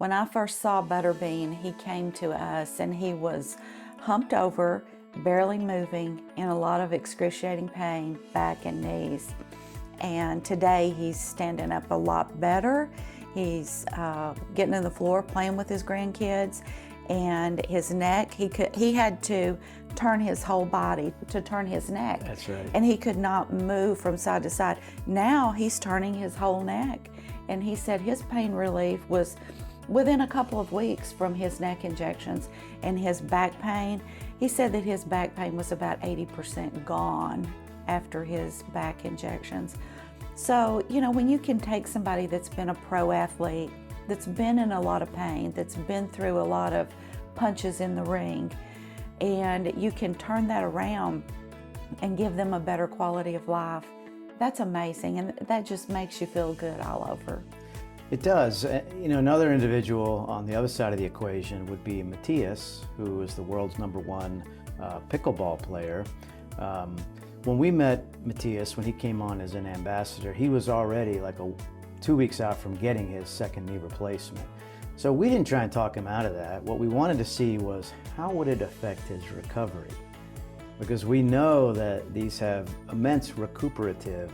When I first saw Butterbean, he came to us and he was humped over, barely moving, in a lot of excruciating pain, back and knees. And today he's standing up a lot better. He's getting on the floor, playing with his grandkids, and his neck, he had to turn his whole body to turn his neck. That's right. And he could not move from side to side. Now he's turning his whole neck. And he said his pain relief was within a couple of weeks from his neck injections. And his back pain, he said that his back pain was about 80% gone after his back injections. So, you know, when you can take somebody that's been a pro athlete, that's been in a lot of pain, that's been through a lot of punches in the ring, and you can turn that around and give them a better quality of life, that's amazing, and that just makes you feel good all over. It does. You know, another individual on the other side of the equation would be Mathias, who is the world's #1 pickleball player. When we met Mathias, when he came on as an ambassador, he was already like 2 weeks out from getting his second knee replacement. So we didn't try and talk him out of that. What we wanted to see was how would it affect his recovery? Because we know that these have immense recuperative,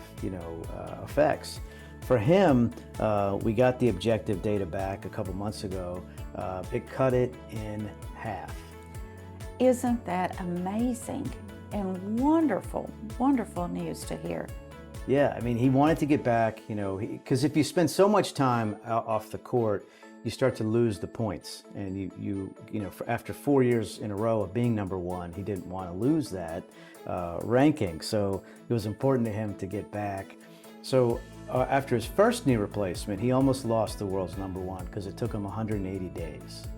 effects. For him, we got the objective data back a couple months ago. It cut it in half. Isn't that amazing and wonderful, wonderful news to hear? Yeah, I mean, he wanted to get back, because if you spend so much time off the court, you start to lose the points. And after 4 years in a row of being #1, he didn't want to lose that ranking. So it was important to him to get back. So after his first knee replacement, he almost lost the world's #1 because it took him 180 days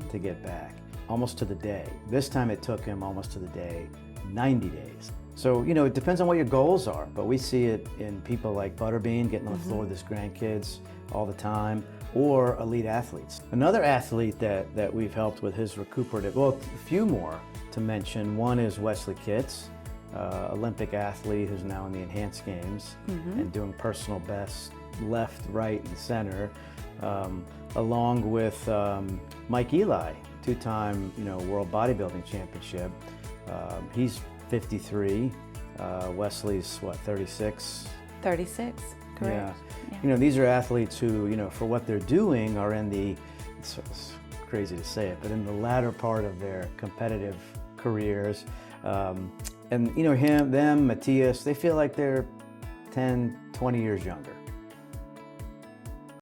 to get back, almost to the day. This time it took him almost to the day, 90 days. So, it depends on what your goals are, but we see it in people like Butterbean getting on the floor with his grandkids all the time, or elite athletes. Another athlete that we've helped with his recuperative, well, a few more to mention. One is Wesley Kitts, Olympic athlete who's now in the enhanced games and doing personal best left, right, and center, along with Mike Eli, two-time World Bodybuilding Championship. He's 53. Wesley's 36? 36, correct. Yeah. These are athletes who, for what they're doing are in the, it's crazy to say it, but in the latter part of their competitive careers. And Mathias, they feel like they're 10, 20 years younger.